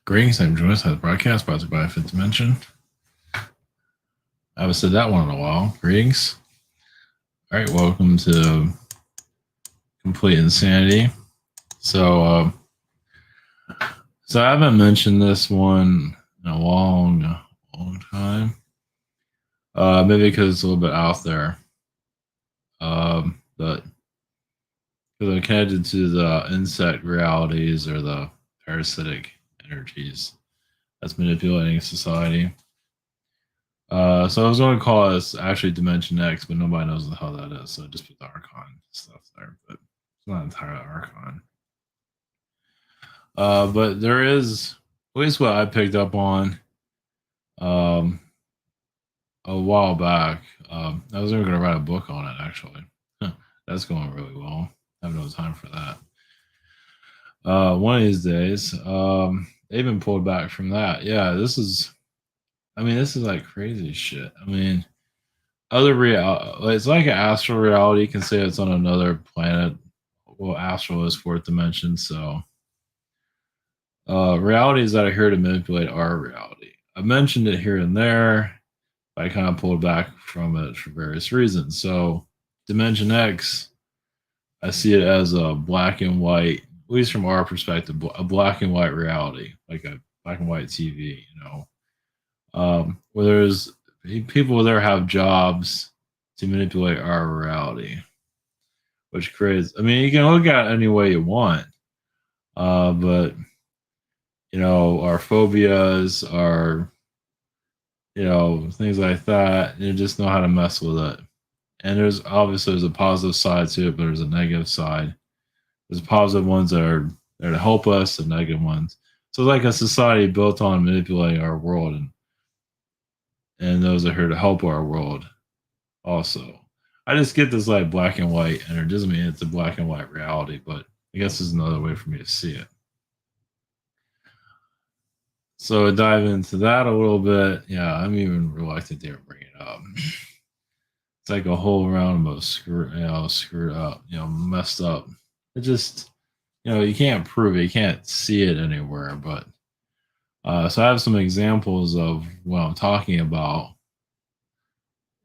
Greetings, I'm joined by the broadcast brought to you by Fifth Dimension. I haven't said that one in a while. Greetings. All right, welcome to Complete Insanity. So, so I haven't mentioned this one in a long time. Maybe because it's a little bit out there. But because I'm connected to the insect realities or the parasitic energies that's manipulating society. So I was going to call this actually Dimension X, but nobody knows what the hell that is. So I just put the Archon stuff there, but it's not entirely Archon. But there is, at least what I picked up on um, a while back. I was even going to write a book on it, actually. That's going really well. I have no time for that. One of these days, they've been pulled back from that. Yeah, this is like crazy shit. I mean, other it's like an astral reality. You can say it's on another planet. Well, astral is fourth dimension, so realities that are here to manipulate our reality. I mentioned it here and there. I kind of pulled back from it for various reasons. So, Dimension X, I see it as a black and white, at least from our perspective, a black and white reality, like a black and white TV. Where there's people there have jobs to manipulate our reality, which creates. I mean, you can look at it any way you want, but our phobias, our things like that. You just know how to mess with it. And there's a positive side to it, but there's a negative side. There's positive ones that are there to help us, the negative ones. So it's like a society built on manipulating our world, and those are here to help our world also. I just get this like black and white, and it doesn't mean it's a black and white reality, but I guess there's another way for me to see it. So dive into that a little bit. Yeah, I'm even reluctant to bring it up. It's like a whole round of screwed up, messed up. It just, you can't prove it, you can't see it anywhere. But so I have some examples of what I'm talking about,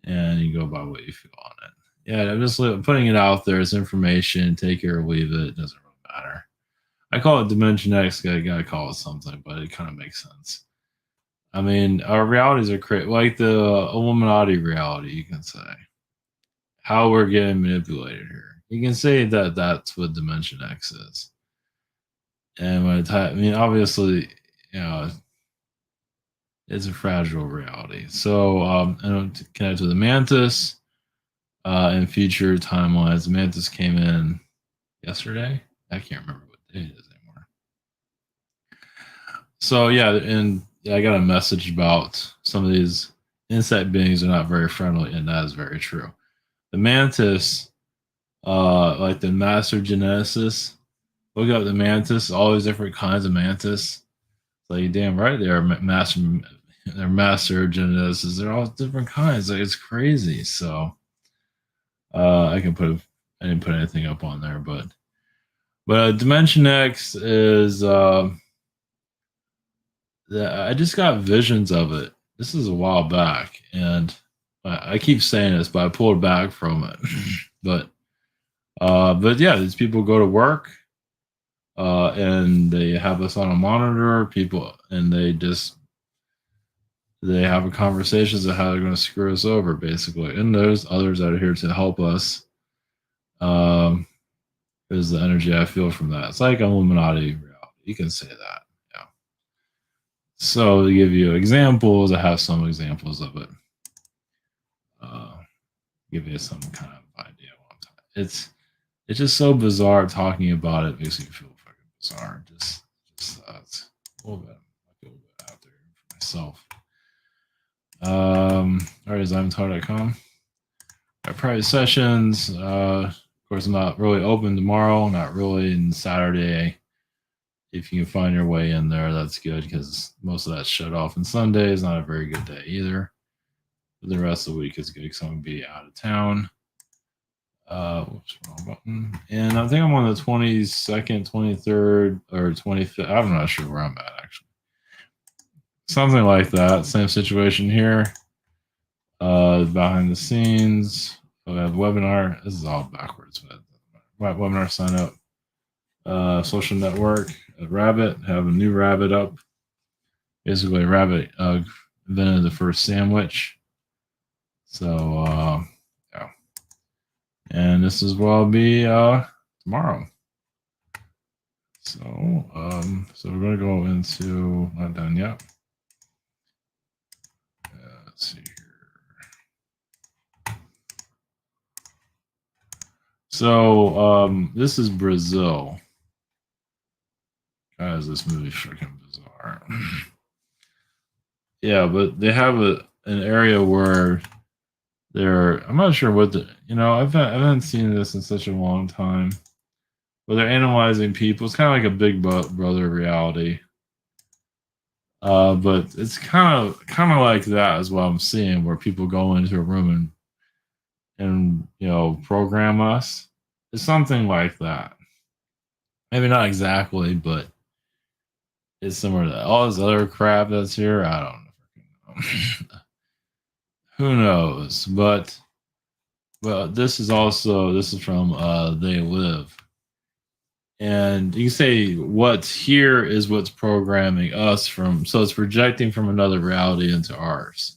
and you go by what you feel on it. Yeah, I'm just putting it out there as information. Take it or leave it. It doesn't really matter. I call it Dimension X. I gotta call it something, but it kind of makes sense. I mean, our realities are like the Illuminati reality. You can say how we're getting manipulated here. You can say that that's what Dimension X is. And obviously, you know, it's a fragile reality. So, and to connect to the Mantis in future timelines, the Mantis came in yesterday. I can't remember what day it is anymore. So yeah, and I got a message about some of these insect beings are not very friendly, and that is very true. The Mantis, like the master geneticist, look up the Mantis, all these different kinds of Mantis. Like damn right, they are they're master geneticists. They're all different kinds. Like it's crazy. So I didn't put anything up on there, but Dimension X is I just got visions of it. This is a while back, and I keep saying this, but I pulled back from it. but yeah, these people go to work, and they have us on a monitor. People, and they have a conversations of how they're going to screw us over, basically. And there's others that are here to help us. Is the energy I feel from that. It's like Illuminati reality. You can say that. Yeah. So to give you examples, I have some examples of it. Give you some kind of idea. It's just so bizarre talking about it. Makes me feel fucking bizarre. Just it's a little bit. I feel a bit out there for myself. All right, ZymeTar.com. Our private sessions. Of course, I'm not really open tomorrow. Not really on Saturday. If you can find your way in there, that's good because most of that's shut off. And Sunday is not a very good day either. But the rest of the week is good because I'm going to be out of town. Whoops, wrong button. And I think I'm on the 22nd, 23rd, or 25th. I'm not sure where I'm at actually. something like that. Same situation here. Behind the scenes, we have webinar. This is all backwards, but webinar sign up. Social network, a rabbit, have a new rabbit up. Basically, a rabbit invented the first sandwich. So, yeah. And this is what I'll be tomorrow. So, so we're gonna go into not done yet. Let's see here. So, this is Brazil. God, is this movie freaking bizarre? Yeah, but they have an area where I'm not sure what I haven't seen this in such a long time. But they're analyzing people. It's kind of like a Big Brother reality. But it's kind of like that is what I'm seeing, where people go into a room and program us. It's something like that. Maybe not exactly, but it's similar to that. All this other crap that's here, I don't know. Who knows? But this is from They Live. And you can say what's here is what's programming us so it's projecting from another reality into ours.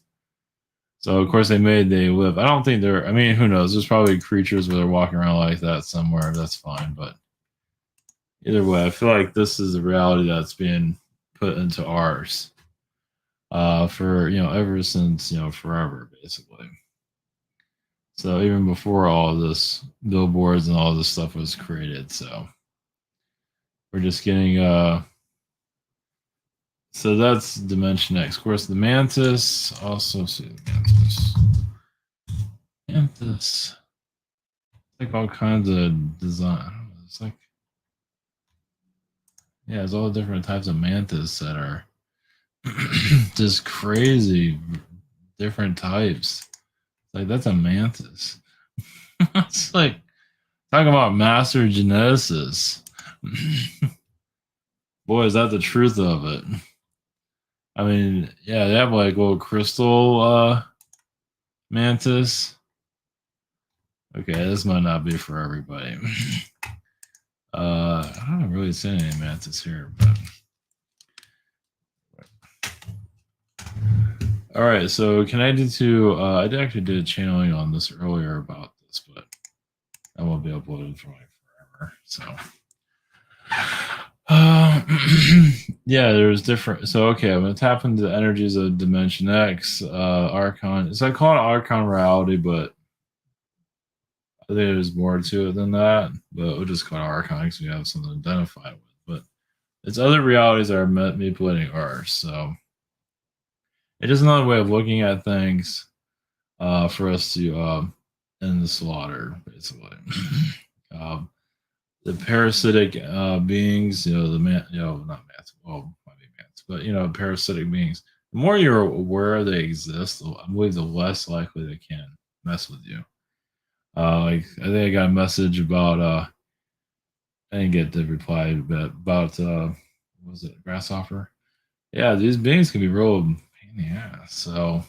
So of course they live. I don't think who knows? There's probably creatures where they're walking around like that somewhere. That's fine. But either way, I feel like this is a reality that's being put into ours. For ever since forever, basically. So even before all this billboards and all this stuff was created. So we're just getting so that's Dimension X. Of course, the Mantis. Also see the Mantis. Mantis. Like all kinds of design. It's like, yeah, there's all different types of mantis that are just crazy, different types. Like that's a mantis. It's like talking about master geneticists. Boy, is that the truth of it. I mean, yeah, they have like little crystal mantis. Okay, this might not be for everybody. I don't really see any mantis here, but all right. So connected to, I actually did a channeling on this earlier about this, but I won't be uploaded for like forever. So, yeah, there's different. So okay, I'm gonna tap into the energies of Dimension X, Archon. So I call it Archon reality, but I think there's more to it than that. But we'll just call it Archon because we have something to identify with. But it's other realities that are manipulating ours. So it is another way of looking at things for us to end the slaughter, basically. The parasitic beings, the not mats, well, might be mats, but parasitic beings. The more you're aware they exist, I believe the less likely they can mess with you. Like I think I got a message about I didn't get the reply, but about what was it, grasshopper? Yeah, these beings can be real pain in the ass. So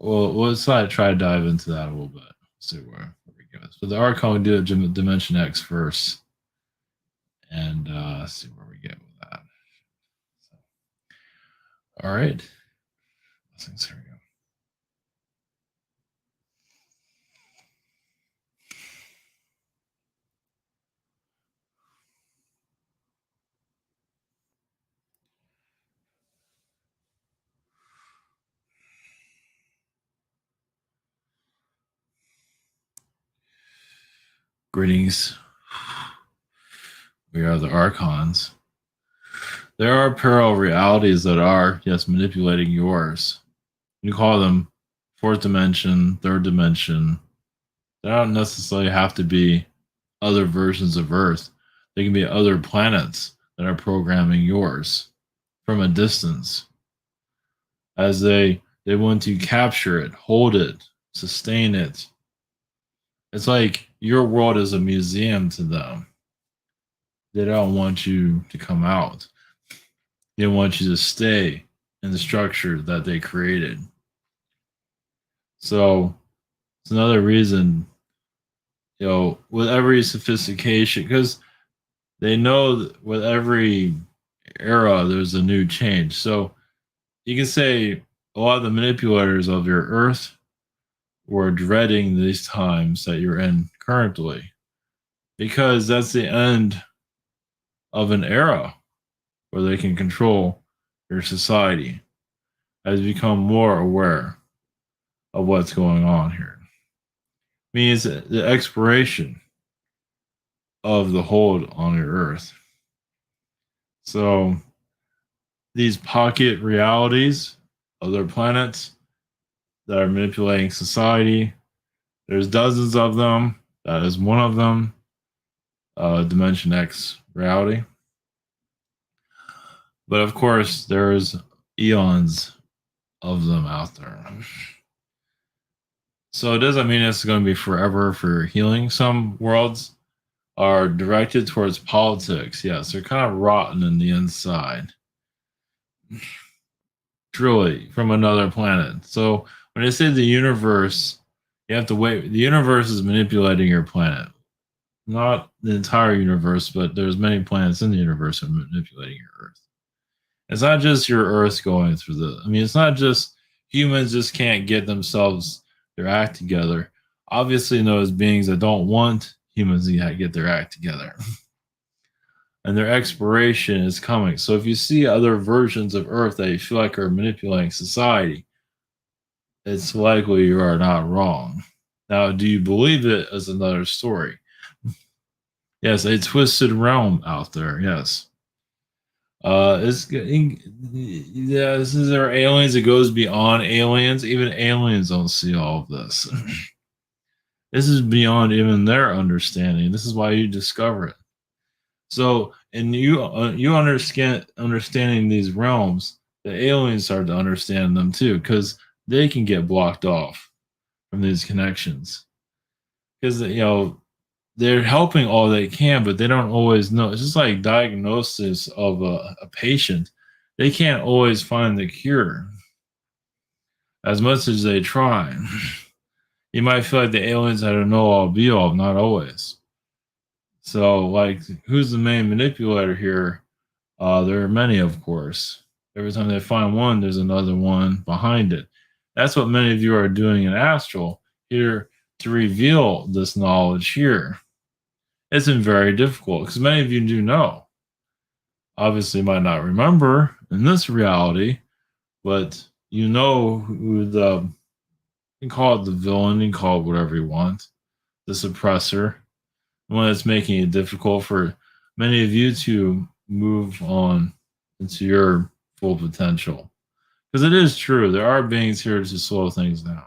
let's try to dive into that a little bit. See where we go. So the Archon do Dimension X first, and see where we get with that. So, all right. Here we go. Greetings. We are the Archons. There are parallel realities that are, yes, manipulating yours. You call them fourth dimension, third dimension. They don't necessarily have to be other versions of Earth. They can be other planets that are programming yours from a distance. As they want to capture it, hold it, sustain it. It's like your world is a museum to them. They don't want you to come out. They want you to stay in the structure that they created. So it's another reason, with every sophistication, because they know that with every era there's a new change. So you can say a lot of the manipulators of your Earth were dreading these times that you're in currently, because that's the end of an era where they can control your society as you become more aware of what's going on here. Means the expiration of the hold on your Earth. So these pocket realities of their planets that are manipulating society, there's dozens of them. That is one of them. Dimension X reality. But of course, there's eons of them out there. So it doesn't mean it's going to be forever for healing. Some worlds are directed towards politics. Yes, they're kind of rotten in the inside. Truly, from another planet. So when they say the universe, you have to wait. The universe is manipulating your planet. Not the entire universe, but there's many planets in the universe that are manipulating your Earth. It's not just your Earth going through it's not just humans just can't get themselves their act together. Obviously, those beings that don't want humans to get their act together. And their expiration is coming. So if you see other versions of Earth that you feel like are manipulating society, it's likely you are not wrong. Now, do you believe it is another story? Yes, a twisted realm out there. Yes. This is there aliens. It goes beyond aliens. Even aliens don't see all of this. This is beyond even their understanding. This is why you discover it. So, and you understanding these realms, the aliens start to understand them too, because they can get blocked off from these connections. Because they're helping all they can, but they don't always know. It's just like diagnosis of a patient. They can't always find the cure as much as they try. You might feel like the aliens had a know all be all, not always. So, like, who's the main manipulator here? There are many, of course. Every time they find one, there's another one behind it. That's what many of you are doing in Astral here to reveal this knowledge here. It's been very difficult because many of you do know. Obviously, might not remember in this reality, but you know who you can call it the villain, you can call it whatever you want, the suppressor, the one that's making it difficult for many of you to move on into your full potential. Because it is true, there are beings here to slow things down.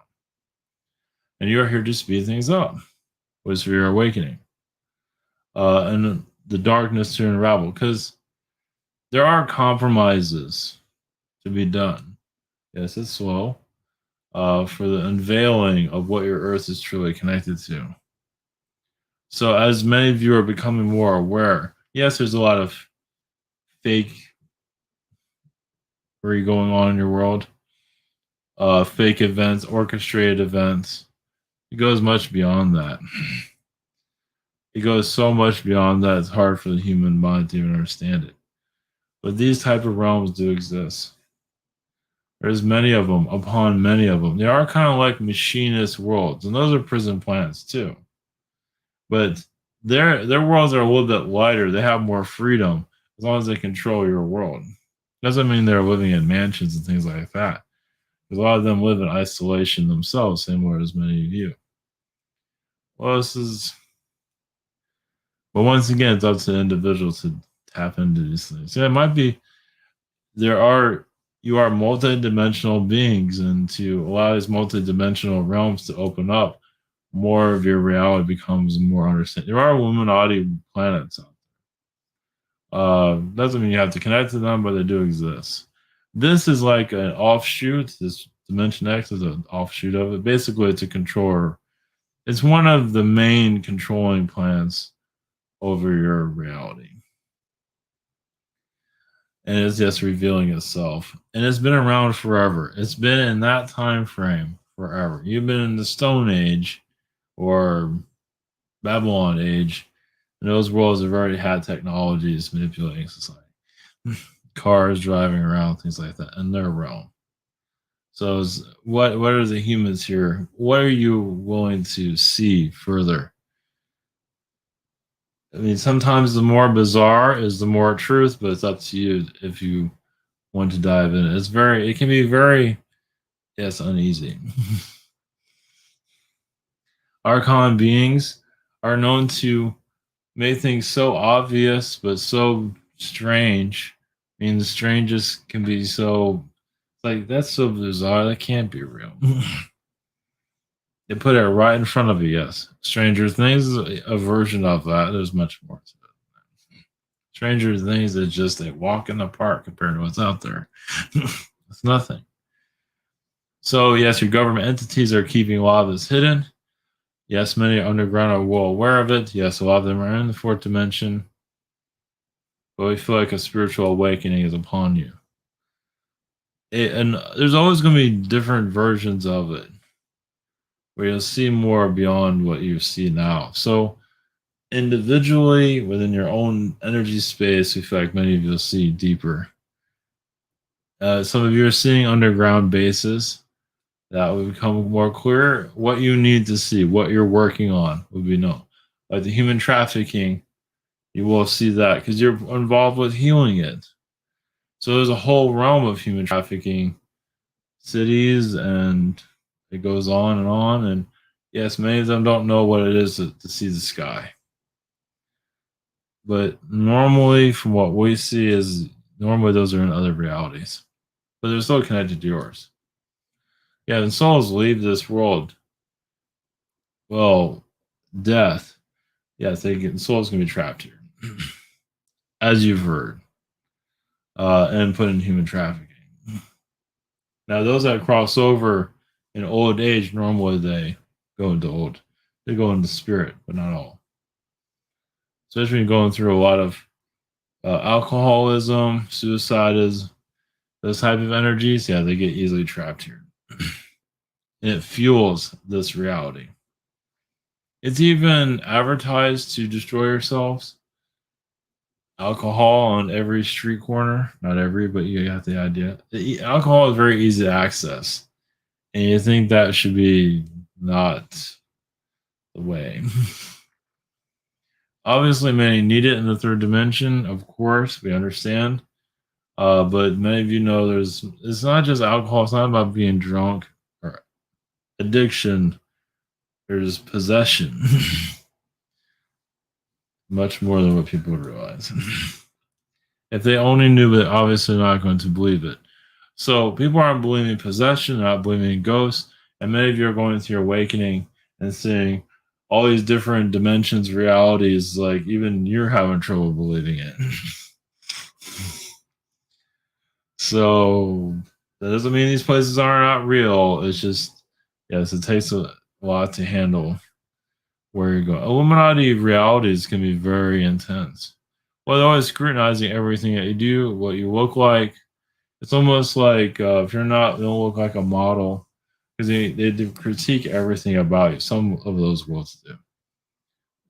And you are here to speed things up, which is for your awakening. And the darkness to unravel. Because there are compromises to be done. Yes, it's slow. For the unveiling of what your earth is truly connected to. So, as many of you are becoming more aware, yes, there's a lot of fake going on in your world, fake events, orchestrated events. It goes much beyond that. It goes so much beyond that. It's hard for the human mind to even understand it. But these type of realms do exist. There's many of them, upon many of them. They are kind of like machinist worlds, and those are prison planets too. But their worlds are a little bit lighter. They have more freedom as long as they control your world. Doesn't mean they're living in mansions and things like that. Because a lot of them live in isolation themselves, similar as many of you. Well, this is, but once again, it's up to the individual to tap into these things. Yeah, it might be you are multi-dimensional beings, and to allow these multi-dimensional realms to open up, more of your reality becomes more understanding. There are Illuminati planets out there. Doesn't mean you have to connect to them, but they do exist. This is like an offshoot. This Dimension X is an offshoot of it. Basically, it's a controller. It's one of the main controlling planets over your reality. and it's just revealing itself. And it's been around forever. It's been in that time frame forever. You've been in the Stone Age or Babylon Age, and those worlds have already had technologies manipulating society. Cars driving around, things like that, in their realm. So, what are the humans here? What are you willing to see further? I mean, sometimes the more bizarre is the more truth, but it's up to you if you want to dive in. It can be very, yes, uneasy. Archon beings are known to make things so obvious but so strange. I mean, the strangest can be so like that's so bizarre. That can't be real. They put it right in front of you. Yes, Stranger Things is a version of that. There's much more to it. Stranger Things is just a walk in the park compared to what's out there. It's nothing. So yes, your government entities are keeping a lot of this hidden. Yes, many underground are well aware of it. Yes, a lot of them are in the fourth dimension. But we feel like a spiritual awakening is upon you. And there's always going to be different versions of it where you'll see more beyond what you see now. So, individually, within your own energy space, we feel like many of you will see deeper. Some of you are seeing underground bases that will become more clear. What you need to see, what you're working on, will be known. Like the human trafficking, you will see that because you're involved with healing it. So there's a whole realm of human trafficking cities, and it goes on and on. And yes, many of them don't know what it is to see the sky. But normally, from what we see, is normally those are in other realities, but they're still connected to yours. Yeah, and souls leave this world. Well, death. Yes, they get souls can be trapped here, as you've heard, and put in human trafficking. Now, those that cross over in old age, normally they go into old. They go into spirit, but not all. Especially when you're going through a lot of alcoholism, suicide is those type of energies. Yeah, they get easily trapped here, and it fuels this reality. It's even advertised to destroy yourselves. Alcohol on every street corner, not every, but you got the idea. Alcohol is very easy to access, and you think that should be not the way. Obviously, many need it in the third dimension. Of course, we understand. But many of you know it's not just alcohol. It's not about being drunk or addiction. There's possession, much more than what people realize. If they only knew, but obviously not going to believe it. So people aren't believing possession, not believing ghosts, and many of you are going through your awakening and seeing all these different dimensions, realities. Like even you're having trouble believing it. So that doesn't mean these places are not real. It's just yes, it takes a lot to handle where you go. Illuminati realities can be very intense. Well, they're always scrutinizing everything that you do, what you look like. It's almost like if you're not, you don't look like a model because they do critique everything about you. Some of those worlds do,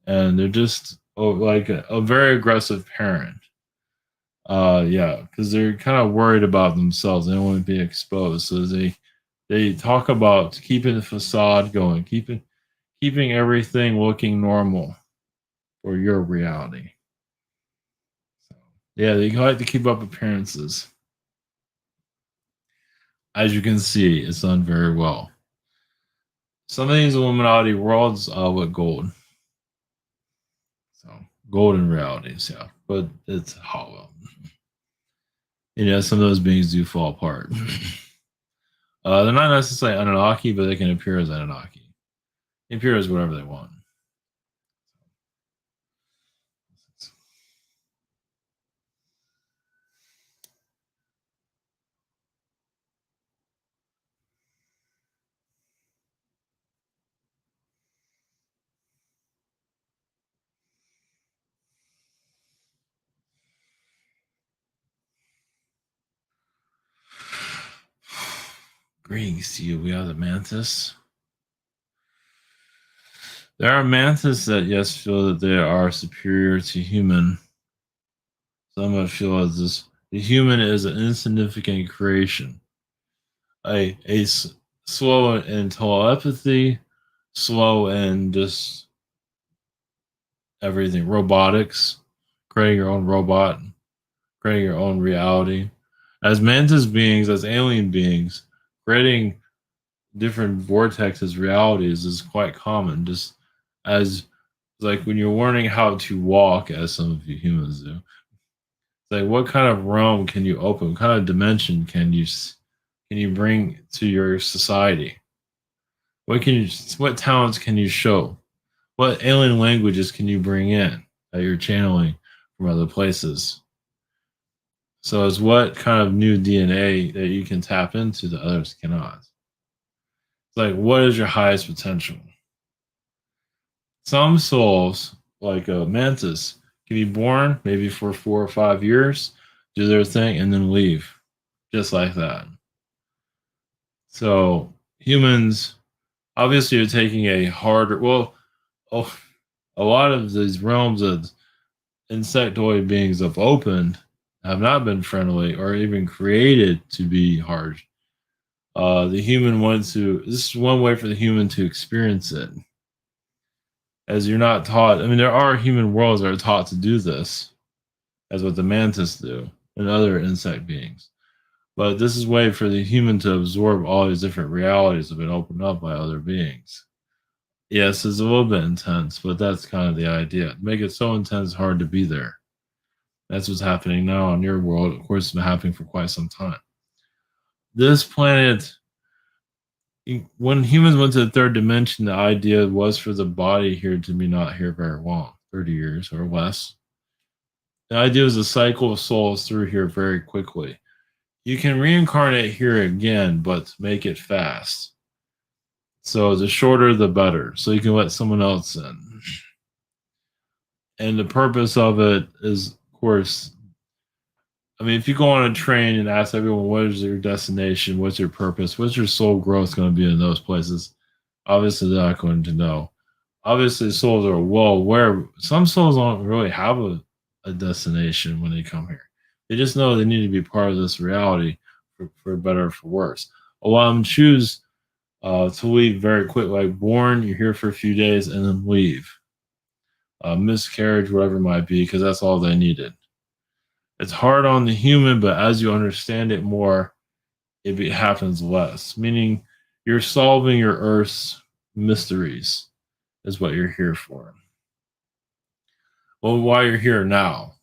and they're just like a very aggressive parent. Yeah, because they're kind of worried about themselves. They don't want to be exposed, so they talk about keeping the facade going, keeping everything looking normal for your reality. So, yeah, they like to keep up appearances. As you can see, it's done very well. Some of these Illuminati worlds are with gold. So golden realities, yeah. But it's hollow. Some of those beings do fall apart. They're not necessarily Anunnaki, but they can appear as Anunnaki. They appear as whatever they want. Greetings to you. We are the Mantis. There are Mantis that, yes, feel that they are superior to human. Some of feel as this the human is an insignificant creation. Slow in telepathy, slow in just everything. Robotics, creating your own robot, creating your own reality. As Mantis beings, as alien beings, creating different vortexes, realities is quite common. Just as like when you're learning how to walk, as some of you humans do. It's like what kind of realm can you open? What kind of dimension can you bring to your society? What talents can you show? What alien languages can you bring in that you're channeling from other places? So it's what kind of new DNA that you can tap into that others cannot. It's like what is your highest potential? Some souls, like a mantis, can be born maybe for 4 or 5 years, do their thing, and then leave, just like that. So humans, obviously, are taking a harder. Well, oh, a lot of these realms of insectoid beings have opened have not been friendly or even created to be harsh. The human wants to. This is one way for the human to experience it as you're not taught. I mean, there are human worlds that are taught to do this, as what the mantis do and other insect beings. But this is a way for the human to absorb all these different realities that have been opened up by other beings. Yes, it's a little bit intense, but that's kind of the idea. Make it so intense, hard to be there. That's what's happening now on your world. Of course, it's been happening for quite some time. This planet, when humans went to the third dimension, the idea was for the body here to be not here very long, 30 years or less. The idea is a cycle of souls through here very quickly. You can reincarnate here again, but make it fast. So the shorter, the better. So you can let someone else in. And the purpose of it is, of course, I mean, if you go on a train and ask everyone, what is your destination? What's your purpose? What's your soul growth going to be in those places? Obviously, they're not going to know. Obviously, souls are well aware. Some souls don't really have a destination when they come here. They just know they need to be part of this reality for better or for worse. A lot of them choose to leave very quick, like born, you're here for a few days and then leave. Miscarriage, whatever it might be, because that's all they needed. It's hard on the human, but as you understand it more, happens less. Meaning, you're solving your Earth's mysteries, is what you're here for. Well, why you're here now?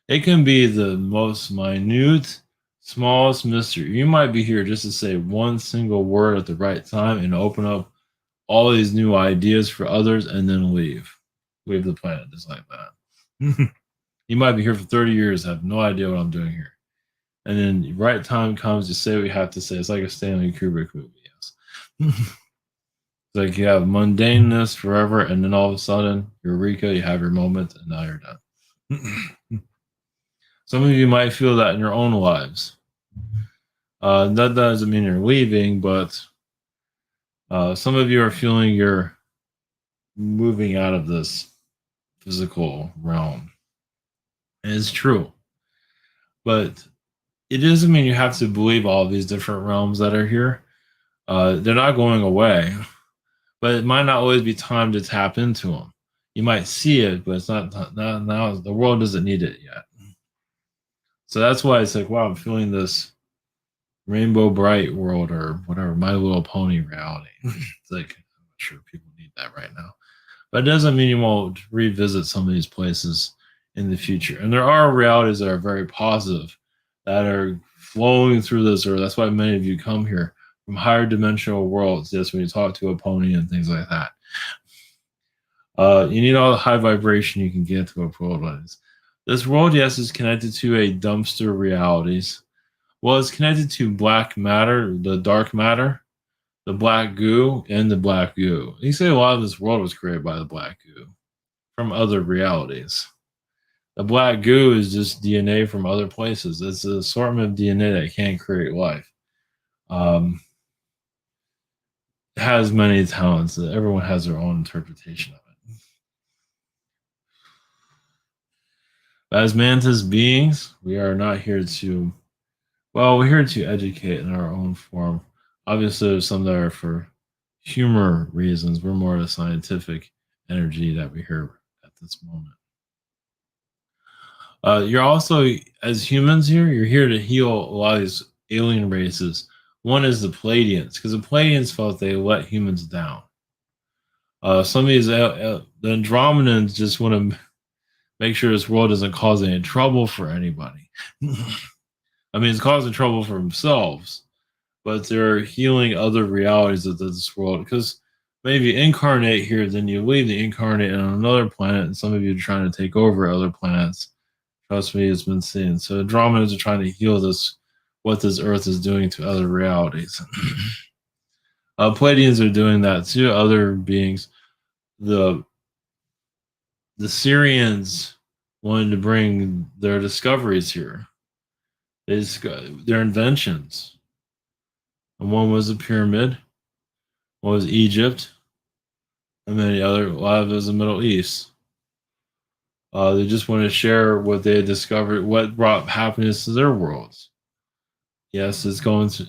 It can be the most minute, smallest mystery. You might be here just to say one single word at the right time and open up all these new ideas for others and then leave. Leave the planet just like that. You might be here for 30 years, have no idea what I'm doing here. And then the right time comes to say what you have to say. It's like a Stanley Kubrick movie, yes. It's like you have mundaneness forever, and then all of a sudden, eureka, you have your moment, and now you're done. Some of you might feel that in your own lives. That doesn't mean you're leaving, but some of you are feeling you're moving out of this physical realm. And it's true. But it doesn't mean you have to believe all these different realms that are here. They're not going away, but it might not always be time to tap into them. You might see it, but it's not now. The world doesn't need it yet. So that's why it's like, wow, I'm feeling this rainbow bright world or whatever, My Little Pony reality. It's like, I'm not sure people need that right now. But it doesn't mean you won't revisit some of these places in the future. And there are realities that are very positive that are flowing through this earth. That's why many of you come here from higher dimensional worlds. Yes, when you talk to a pony and things like that. You need all the high vibration you can get to a world like this. This world, yes, is connected to a dumpster realities. Well, it's connected to black matter, the dark matter, the black goo, and the black goo. You say a lot of this world was created by the black goo from other realities. The black goo is just DNA from other places. It's an assortment of DNA that can't create life. has many talents. Everyone has their own interpretation of it. As Mantis beings, we are not here to, well, we're here to educate in our own form. Obviously, there's some that are for humor reasons. We're more the scientific energy that we hear at this moment. You're also, as humans here, you're here to heal a lot of these alien races. One is the Palladians, because the Palladians felt they let humans down. Some of these, the Andromedans just want to make sure this world doesn't cause any trouble for anybody. I mean, it's causing trouble for themselves, but they're healing other realities of this world. Because maybe incarnate here, then you leave the incarnate on another planet, and some of you are trying to take over other planets. Trust me, it's been seen. So Andromedans are trying to heal this, what this Earth is doing to other realities. Palladians are doing that too. Other beings, the Syrians wanted to bring their discoveries here. Their inventions. And one was the pyramid, one was Egypt, and many other. A lot of it was the Middle East. They just want to share what they had discovered, what brought happiness to their worlds. Yes,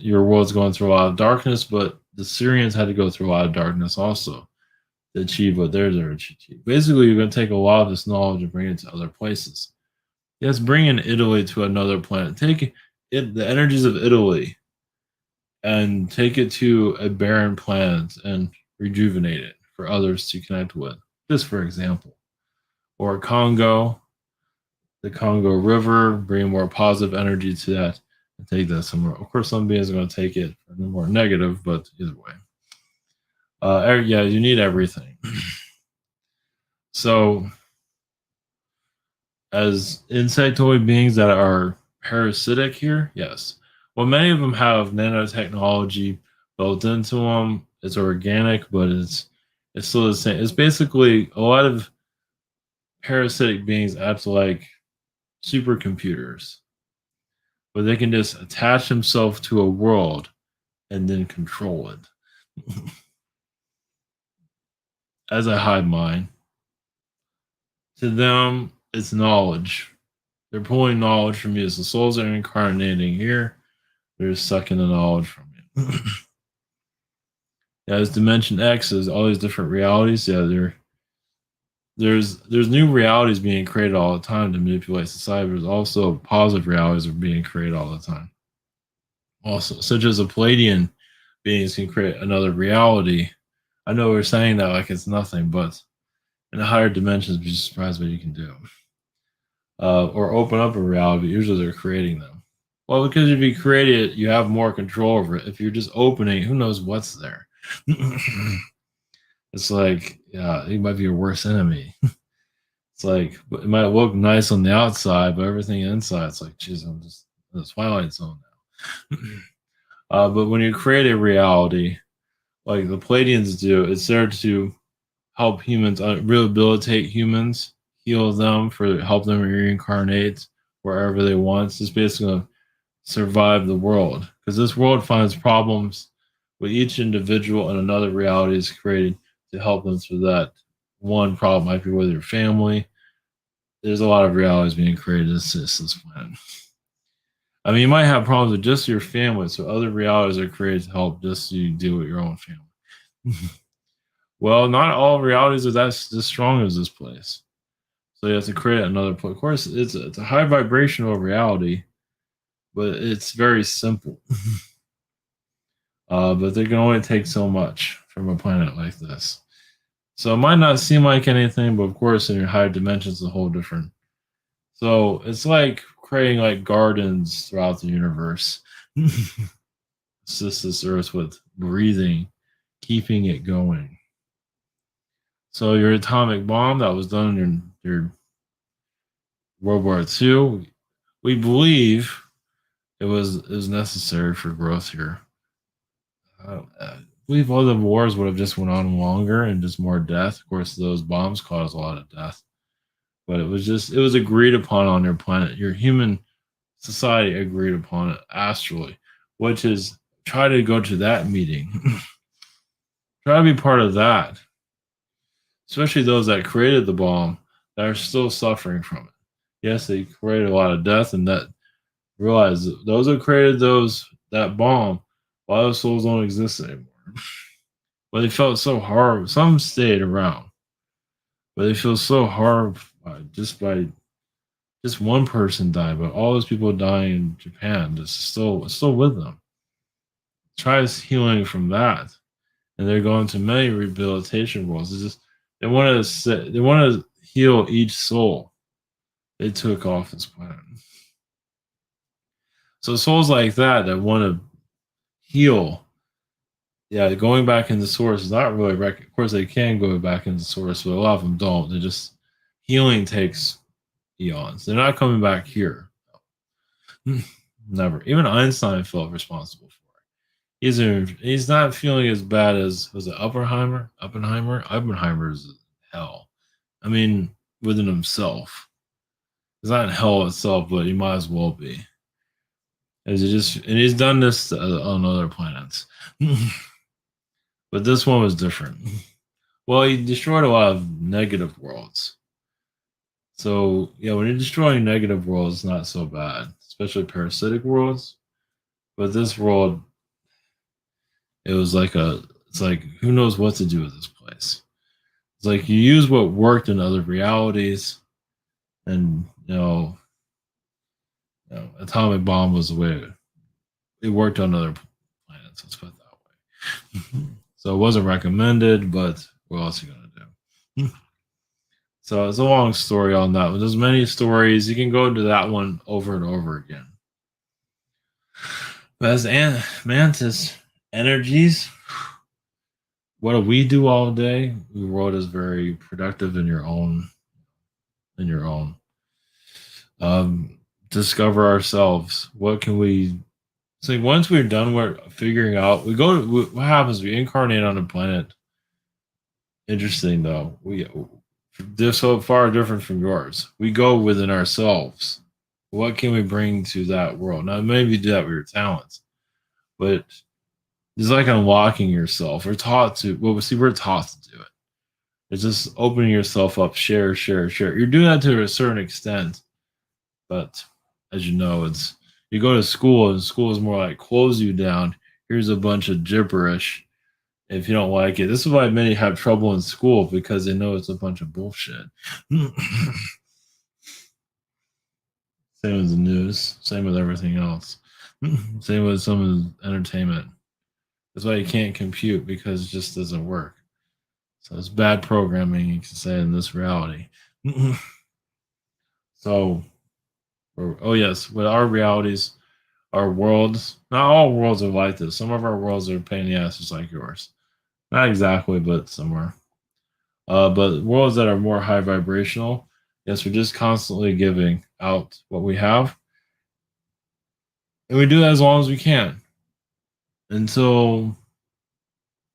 your world's going through a lot of darkness, but the Syrians had to go through a lot of darkness also to achieve what they're there to achieve. Basically, you're going to take a lot of this knowledge and bring it to other places. Yes, bring in Italy to another planet. Take the energies of Italy and take it to a barren planet and rejuvenate it for others to connect with. Just for example, or Congo, the Congo River, bring more positive energy to that and take that somewhere. Of course, some beings are going to take it for the more negative, but either way. Yeah, you need everything. So, as insectoid beings that are parasitic here, yes. Well, many of them have nanotechnology built into them. It's organic, but it's still the same. It's basically a lot of parasitic beings act like supercomputers, but they can just attach themselves to a world and then control it. As I hide mine, to them, it's knowledge. They're pulling knowledge from you. As the souls are incarnating here, they're sucking the knowledge from you. As Dimension X is all these different realities. Yeah, there's new realities being created all the time to manipulate society. There's also positive realities are being created all the time. Also, such as a Palladian beings can create another reality. I know we're saying that like it's nothing, but in the higher dimensions, be surprised what you can do. Or open up a reality. Usually, they're creating them. Well, because if you create it, you have more control over it. If you're just opening, who knows what's there? It's like, yeah, it might be your worst enemy. It's like it might look nice on the outside, but everything inside, it's like, geez, I'm just in the twilight zone now. But when you create a reality, like the Palladians do, it's there to help humans rehabilitate humans, heal them, for help them reincarnate wherever they want. It's just basically gonna survive the world, because this world finds problems with each individual, and another reality is created to help them through that one problem. Might be with your family. There's a lot of realities being created to assist this planet. I mean, you might have problems with just your family, so other realities are created to help just so you deal with your own family. Well, not all realities are that as strong as this place. So you have to create another place. Of course, it's a high vibrational reality, but it's very simple. But they can only take so much from a planet like this. So it might not seem like anything, but of course, in your higher dimensions, it's a whole different. So it's like creating like gardens throughout the universe. Assist this earth with breathing, keeping it going. So your atomic bomb that was done in your World War II, we believe it was necessary for growth here. I believe all the wars would have just went on longer and just more death. Of course, those bombs caused a lot of death, but it was agreed upon on your planet. Your human society agreed upon it astrally, which is try to go to that meeting. Try to be part of that, especially those that created the bomb that are still suffering from it. Yes, they created a lot of death, and that realize that those who created that bomb, a lot of souls don't exist anymore. But they felt so hard. Some stayed around, but they feel so hard by just one person died, but all those people dying in Japan, it's still with them. Tries healing from that, and they're going to many rehabilitation worlds. It's just they want to heal each soul they took off this planet. So souls like that want to heal. Yeah, going back into source is not really. Of course, they can go back into source, but a lot of them don't. They just healing takes eons. They're not coming back here. Never. Even Einstein felt responsible for it. He's not feeling as bad as was it Oppenheimer? Oppenheimer is hell. I mean, within himself. He's not in hell itself, but he might as well be. And he's done this on other planets. But this one was different. Well, he destroyed a lot of negative worlds. So yeah, when you're destroying negative worlds, it's not so bad, especially parasitic worlds. But this world, it's like who knows what to do with this place. It's like you use what worked in other realities, and atomic bomb was the way it worked on other planets. Let's put it that way. So it wasn't recommended, but what else are you gonna do? So it's a long story on that. But there's many stories. You can go into that one over and over again. But as Mantis energies, what do we do all day? The world is very productive in your own. In your own. Discover ourselves. What can we? So once we're done, we're figuring out. What happens? We incarnate on a planet. Interesting though. They're so far different from yours. We go within ourselves. What can we bring to that world? Now, maybe do that with your talents, but it's like unlocking yourself. We're taught to. Well, see, we're taught to do it. It's just opening yourself up, share, share, share. You're doing that to a certain extent, but as you know, it's you go to school, and school is more like close you down. Here's a bunch of gibberish. If you don't like it, this is why many have trouble in school because they know it's a bunch of bullshit. Same with the news. Same with everything else. Same with some of the entertainment. That's why you can't compute because it just doesn't work. So it's bad programming, you can say, in this reality. So, oh yes, with our realities, our worlds, not all worlds are like this. Some of our worlds are a pain in the ass, just like yours. Not exactly, but somewhere. But worlds that are more high vibrational, yes, we're just constantly giving out what we have. And we do that as long as we can until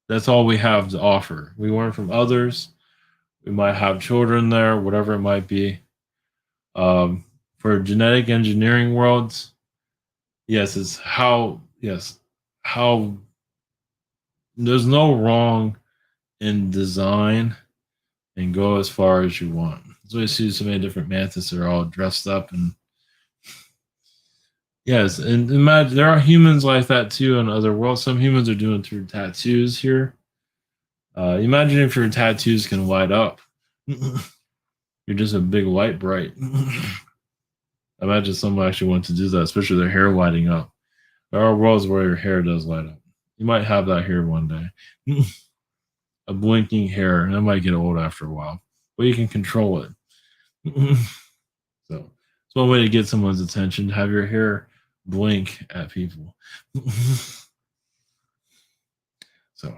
that's all we have to offer. We learn from others. We might have children there, whatever it might be. For genetic engineering worlds, yes, how there's no wrong in design and go as far as you want. So we see so many different mantis that are all dressed up and yes, and imagine there are humans like that too in other worlds. Some humans are doing through tattoos here. Imagine if your tattoos can light up. You're just a big light bright. Imagine someone actually wants to do that, especially their hair lighting up. There are worlds where your hair does light up. You might have that here one day. A blinking hair, and that might get old after a while, but you can control it. So it's one way to get someone's attention. Have your hair blink at people. So